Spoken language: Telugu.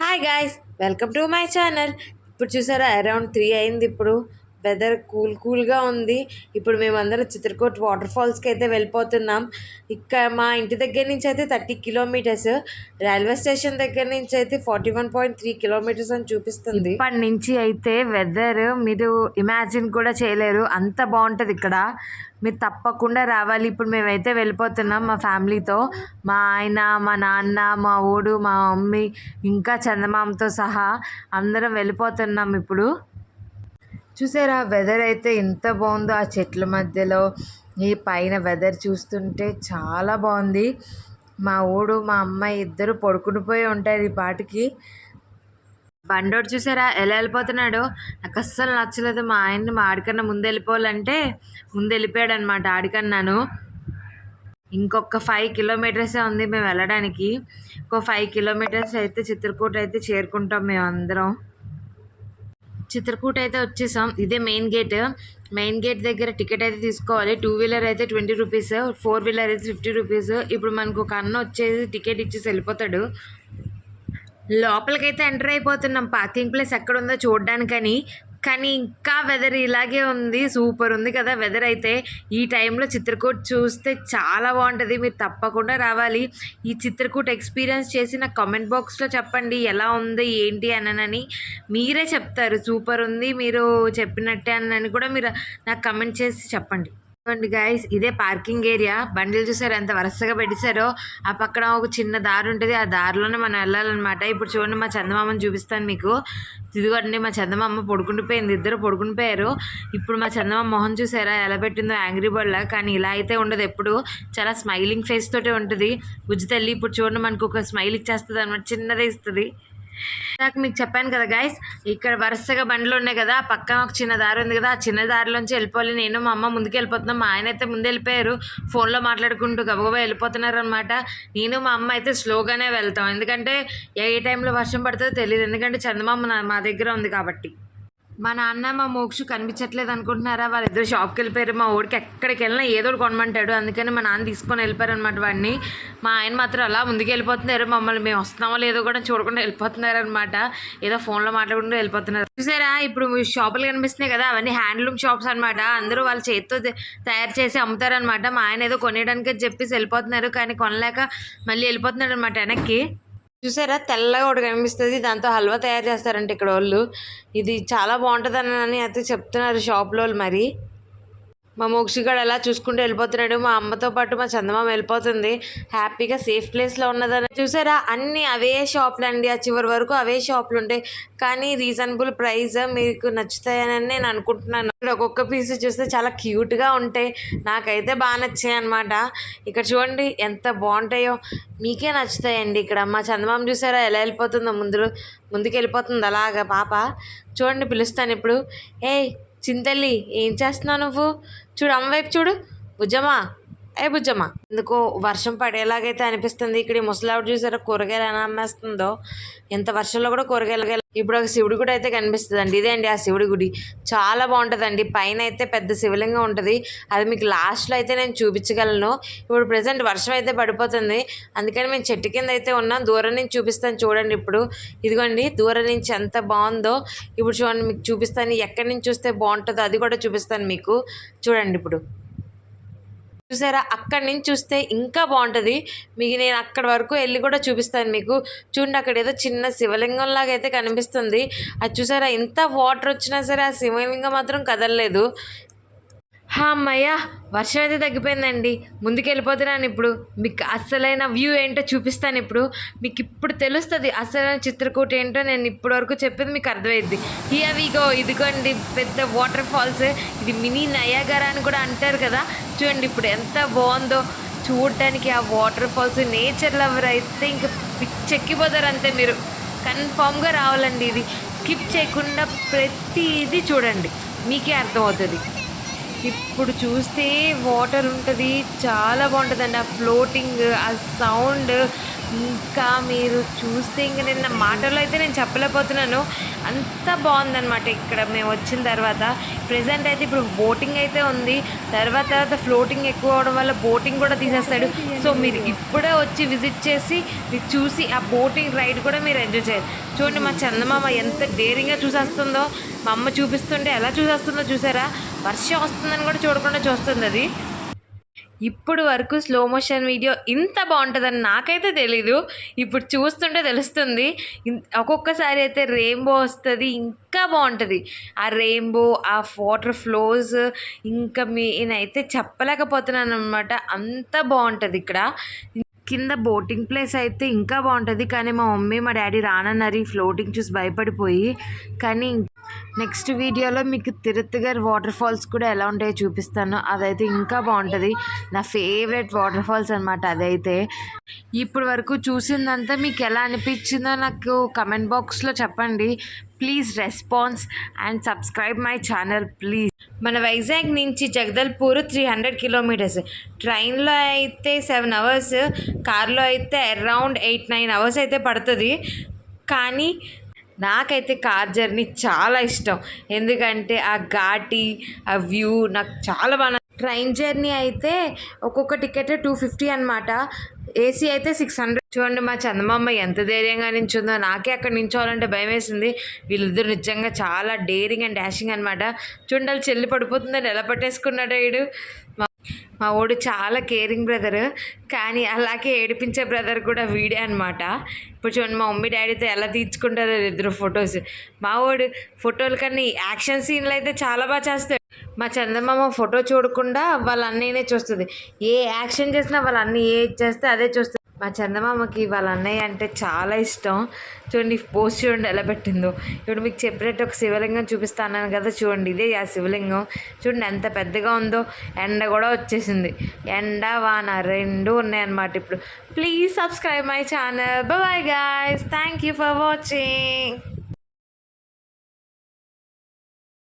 Hi guys, welcome to my channel. ఇప్పుడు చూసారా అరౌండ్ 3 అయింది. ఇప్పుడు వెదర్ కూల్గా ఉంది. ఇప్పుడు మేమందరం చిత్రకూట్ వాటర్ ఫాల్స్కి అయితే వెళ్ళిపోతున్నాం. ఇక్కడ మా ఇంటి దగ్గర నుంచి అయితే 30 కిలోమీటర్స్, రైల్వే స్టేషన్ దగ్గర నుంచి అయితే 41.3 కిలోమీటర్స్ అని చూపిస్తుంది. ఇప్పటి నుంచి అయితే వెదర్ మీరు ఇమాజిన్ కూడా చేయలేరు, అంత బాగుంటుంది ఇక్కడ. మీరు తప్పకుండా రావాలి. ఇప్పుడు మేమైతే వెళ్ళిపోతున్నాం మా ఫ్యామిలీతో, మా ఆయన, మా నాన్న, మా ఊడు, మా మమ్మీ, ఇంకా చందమామతో సహా అందరం వెళ్ళిపోతున్నాం. ఇప్పుడు చూసారా వెదర్ అయితే ఎంత బాగుందో, ఆ చెట్ల మధ్యలో ఈ పైన వెదర్ చూస్తుంటే చాలా బాగుంది. మా ఊడు, మా అమ్మాయి ఇద్దరు పడుకుని పోయి ఉంటారు ఈ పాటికి. బండోడు చూసారా ఎలా వెళ్ళిపోతున్నాడో, నాకు అస్సలు నచ్చలేదు. మా ఆయన్ని మా ఆడికన్నా ముందు వెళ్ళిపోవాలంటే ముందు వెళ్ళిపోయాడు అనమాట. ఆడికన్నాను ఇంకొక 5 కిలోమీటర్సే ఉంది మేము వెళ్ళడానికి. ఇంకో 5 కిలోమీటర్స్ అయితే చిత్రకూట అయితే చేరుకుంటాం మేము అందరం. చిత్రకూట అయితే వచ్చేసాం. ఇదే మెయిన్ గేట్. మెయిన్ గేట్ దగ్గర టికెట్ అయితే తీసుకోవాలి. 2 వీలర్ అయితే 20 రూపీస్, 4 వీలర్ అయితే 50 రూపీస్. ఇప్పుడు మనకు ఒక అన్న వచ్చేసి టికెట్ ఇచ్చేసి వెళ్ళిపోతాడు. లోపలికైతే ఎంటర్ అయిపోతున్నాం. పార్కింగ్ ప్లేస్ ఎక్కడ ఉందో చూడడానికని. కానీ ఇంకా వెదర్ ఇలాగే ఉంది. సూపర్ ఉంది కదా వెదర్ అయితే. ఈ టైంలో చిత్రకూట్ చూస్తే చాలా బాగుంటుంది. మీరు తప్పకుండా రావాలి. ఈ చిత్రకూట్ ఎక్స్పీరియన్స్ చేసి నాకు కామెంట్ బాక్స్లో చెప్పండి ఎలా ఉంది ఏంటి అని. మీరే చెప్తారు సూపర్ ఉంది మీరు చెప్పినట్టే అని కూడా మీరు నాకు కమెంట్ చేసి చెప్పండి. చూడండి గాయస్, ఇదే పార్కింగ్ ఏరియా. బండిలు చూసారు ఎంత వరుసగా పెట్టేశారో. ఆ పక్కన ఒక చిన్న దారి ఉంటుంది, ఆ దారిలోనే మనం వెళ్ళాలన్నమాట. ఇప్పుడు చూడండి మా చందమామని చూపిస్తాను మీకు. ఇదిగోండి మా చందమామ పడుకుండిపోయింది, ఇద్దరు పడుకునిపోయారు. ఇప్పుడు మా చందమామ మొహం చూసారా ఎలా పెట్టిందో, యాంగ్రీ బర్డ్లా. కానీ ఇలా అయితే ఉండదు, ఎప్పుడు చాలా స్మైలింగ్ ఫేస్ తోటే ఉంటుంది బుజ్జి తల్లి. ఇప్పుడు చూడండి మనకు ఒక స్మైల్ ఇచ్చేస్తుంది అనమాట, చిన్నదే ఇస్తుంది. నాకు మీకు చెప్పాను కదా గైస్, ఇక్కడ వరుసగా బండ్లు ఉన్నాయి కదా, పక్కన ఒక చిన్న దారి ఉంది కదా, ఆ చిన్న దారిలోంచి వెళ్ళిపోవాలి. నేను మా అమ్మ ముందుకు వెళ్ళిపోతున్నాం. మా ఆయన అయితే ముందు వెళ్ళిపోయారు, ఫోన్లో మాట్లాడుకుంటూ గబగబా వెళ్ళిపోతున్నారు అనమాట. నేను మా అమ్మ అయితే స్లోగానే వెళ్తాం, ఎందుకంటే ఏ టైంలో వర్షం పడుతుందో తెలియదు. ఎందుకంటే చందమామ మా దగ్గర ఉంది కాబట్టి. మా నాన్న మా మోక్షు కనిపించట్లేదు అనుకుంటున్నారా, వాళ్ళిద్దరు షాప్కి వెళ్ళిపోయారు. మా ఊరికి ఎక్కడికి వెళ్ళినా ఏదో ఒకటి కొనమంటాడు, అందుకని మా నాన్న తీసుకొని వెళ్ళిపోయారు అనమాట వాడిని. మా ఆయన మాత్రం అలా ముందుకు వెళ్ళిపోతున్నారు, మమ్మల్ని మేము వస్తున్నామో లేదో కూడా చూడకుండా వెళ్ళిపోతున్నారు అనమాట. ఏదో ఫోన్లో మాట్లాడుకుంటూ వెళ్ళిపోతున్నారు. చూసారా ఇప్పుడు షాపులు కనిపిస్తున్నాయి కదా, అవన్నీ హ్యాండ్లూమ్ షాప్స్ అనమాట. అందరూ వాళ్ళ చేతితో తయారు చేసి అమ్ముతారనమాట. మా ఆయన ఏదో కొనేయడానికి చెప్పేసి వెళ్ళిపోతున్నారు, కానీ కొనలేక మళ్ళీ వెళ్ళిపోతున్నారు అనమాట వెనక్కి. చూసారా తెల్లగా ఒకటి కనిపిస్తుంది, దాంతో హల్వా తయారు చేస్తారంటే ఇక్కడ వాళ్ళు. ఇది చాలా బాగుంటుందని అయితే చెప్తున్నారు షాప్లో మరి. మా మోక్షిగాడు అలా చూసుకుంటూ వెళ్ళిపోతున్నాడు. మా అమ్మతో పాటు మా చందమామ వెళ్ళిపోతుంది. హ్యాపీగా సేఫ్ ప్లేస్లో ఉన్నదని చూసారా. అన్నీ అవే షాపులు అండి, ఆ చివరి వరకు అవే షాపులు ఉంటాయి. కానీ రీజనబుల్ ప్రైస్, మీకు నచ్చుతాయని నేను అనుకుంటున్నాను. ఇక్కడ ఒక్కొక్క పీస్ చూస్తే చాలా క్యూట్గా ఉంటాయి, నాకైతే బాగా నచ్చాయి అనమాట. ఇక్కడ చూడండి ఎంత బాగుంటాయో, మీకే నచ్చుతాయండి. ఇక్కడ మా చందమామ చూసారా ఎలా వెళ్ళిపోతుందో, ముందుకు వెళ్ళిపోతుంది అలాగా పాప. చూడండి పిలుస్తాను ఇప్పుడు. ఏయ్ చింతల్లి ఏం చేస్తున్నావు నువ్వు? చూడు అమ్మ వైపు చూడు. బుజ్జమ్మా, ఏ బుజ్జమ్మ. ఎందుకో వర్షం పడేలాగైతే అనిపిస్తుంది. ఇక్కడ ముసలావిడ చూసారా కూరగాయలు ఎలా అమ్మేస్తుందో, ఎంత వర్షంలో కూడా కూరగాయలు. ఇప్పుడు ఒక శివుడి గుడి అయితే కనిపిస్తుంది అండి, ఇదే అండి ఆ శివుడి గుడి. చాలా బాగుంటుందండి. పైన అయితే పెద్ద శివలింగం ఉంటుంది, అది మీకు లాస్ట్లో అయితే నేను చూపించగలను. ఇప్పుడు ప్రజెంట్ వర్షం అయితే పడిపోతుంది, అందుకని మేము చెట్టు కింద అయితే ఉన్నాం. దూరం నుంచి చూపిస్తాను చూడండి. ఇప్పుడు ఇదిగోండి దూరం నుంచి ఎంత బాగుందో. ఇప్పుడు చూడండి మీకు చూపిస్తాను, ఎక్కడి నుంచి చూస్తే బాగుంటుందో అది కూడా చూపిస్తాను మీకు. చూడండి ఇప్పుడు చూసారా అక్కడి నుంచి చూస్తే ఇంకా బాగుంటుంది. మీకు నేను అక్కడి వరకు వెళ్ళి కూడా చూపిస్తాను మీకు. చూడండి అక్కడ ఏదో చిన్న శివలింగం లాగా అయితే కనిపిస్తుంది. అది చూసారా ఎంత వాటర్ వచ్చినా సరే ఆ శివలింగం మాత్రం కదలలేదు. అమ్మయ్య వర్షం అయితే తగ్గిపోయిందండి, ముందుకు వెళ్ళిపోతున్నాను. ఇప్పుడు మీకు అసలైన వ్యూ ఏంటో చూపిస్తాను. ఇప్పుడు మీకు ఇప్పుడు తెలుస్తుంది అసలైన చిత్రకూట ఏంటో. నేను ఇప్పటి వరకు చెప్పేది మీకు అర్థమైద్ది. హియర్ ఇదిగోండి పెద్ద వాటర్ ఫాల్స్. ఇది మినీ నయాగరా అని కూడా అంటారు కదా. చూడండి ఇప్పుడు ఎంత బాగుందో చూడడానికి ఆ వాటర్ ఫాల్స్. నేచర్ లవర్ అయితే ఇంకా పిచ్చెక్కిపోతారు అంతే. మీరు కన్ఫామ్గా రావాలండి, ఇది స్కిప్ చేయకుండా ప్రతిదీ చూడండి, మీకే అర్థమవుతుంది. ఇప్పుడు చూస్తే వాటర్ ఉంటుంది, చాలా బాగుంటుందండి. ఆ ఫ్లోటింగ్, ఆ సౌండ్, ఇంకా మీరు చూస్తే ఇంక నిన్న మాటల్లో అయితే నేను చెప్పలేకపోతున్నాను, అంత బాగుందన్నమాట. ఇక్కడ మేము వచ్చిన తర్వాత ప్రెజెంట్ అయితే ఇప్పుడు బోటింగ్ అయితే ఉంది, తర్వాత ఫ్లోటింగ్ ఎక్కువ అవడం వల్ల బోటింగ్ కూడా తీసేస్తాడు. సో మీరు ఇప్పుడే వచ్చి విజిట్ చేసి మీరు చూసి ఆ బోటింగ్ రైడ్ కూడా మీరు ఎంజాయ్ చేయాలి. చూడండి మా చందమామ ఎంత డేరింగ్గా చూసేస్తుందో, మా అమ్మ చూపిస్తుంటే ఎలా చూసేస్తుందో చూసారా. వర్షం వస్తుందని కూడా చూడకుండా చూస్తుంది అది. ఇప్పుడు వరకు స్లో మోషన్ వీడియో ఇంత బాగుంటుందని నాకైతే తెలీదు, ఇప్పుడు చూస్తుంటే తెలుస్తుంది. ఒక్కొక్కసారి అయితే రెయిన్బో వస్తుంది, ఇంకా బాగుంటుంది ఆ రెయిన్బో, ఆ వాటర్ ఫ్లోస్. ఇంకా నేనైతే చెప్పలేకపోతున్నాను అనమాట, అంత బాగుంటుంది ఇక్కడ. కింద బోటింగ్ ప్లేస్ అయితే ఇంకా బాగుంటుంది, కానీ మా మమ్మీ మా డాడీ రానన్నారు ఫ్లోటింగ్ చూసి భయపడిపోయి. కానీ నెక్స్ట్ వీడియోలో మీకు తిరుత్తగర్ వాటర్ ఫాల్స్ కూడా ఎలా ఉంటాయో చూపిస్తాను, అదైతే ఇంకా బాగుంటుంది. నా ఫేవరెట్ వాటర్ ఫాల్స్ అనమాట అదైతే. ఇప్పుడు వరకు చూసిందంతా మీకు ఎలా అనిపించిందో నాకు కమెంట్ బాక్స్లో చెప్పండి. Please response and subscribe my channel please. మన వైజాగ్ నుంచి జగదల్పూర్ 300 కిలోమీటర్స్, ట్రైన్లో అయితే 7 అవర్స్, కార్లో అయితే అరౌండ్ 8-9 అవర్స్ అయితే పడుతుంది. కానీ నాకైతే కార్ జర్నీ చాలా ఇష్టం, ఎందుకంటే ఆ ఘాటి, ఆ వ్యూ నాకు చాలా బాగా. ట్రైన్ జర్నీ అయితే ఒక్కొక్క టికెట్ 250 అనమాట, ఏసీ అయితే 600. చూడండి మా చందమామ ఎంత ధైర్యంగా నించుందో, నాకే అక్కడ నించోవాలంటే భయం వేసింది. వీళ్ళిద్దరు నిజంగా చాలా డేరింగ్ అండ్ డాషింగ్ అనమాట. చూడాలి చెల్లి పడిపోతుందని ఎలా పట్టేసుకున్నాడు వీడు. మా వాడు చాలా కేరింగ్ బ్రదర్, కానీ అలాగే ఏడిపించే బ్రదర్ కూడా వీడే అనమాట. ఇప్పుడు చూడండి మా మమ్మీ డాడీతో ఎలా తీర్చుకుంటారో ఇద్దరు ఫొటోస్. మా వాడు ఫోటోలు కన్నా యాక్షన్ సీన్లు అయితే చాలా బాగా చేస్తాడు. మా చందమామ ఫోటో చూడకుండా వాళ్ళ అన్నయ్యనే చూస్తుంది, ఏ యాక్షన్ చేసినా వాళ్ళ అన్నయ్య ఏ చేస్తే అదే చూస్తుంది. మా చందమామకి వాళ్ళ అన్నయ్య అంటే చాలా ఇష్టం. చూడండి పోస్ట్ చూడండి ఎలా పెట్టిందో. ఇప్పుడు మీకు చెప్పినట్టు ఒక శివలింగం చూపిస్తాను కదా, చూడండి ఇదే ఆ శివలింగం. చూడండి ఎంత పెద్దగా ఉందో. ఎండ కూడా వచ్చేసింది, ఎండ వాన రెండు ఉన్నాయన్నమాట ఇప్పుడు. Please subscribe my channel. Bye guys, thank you for watching.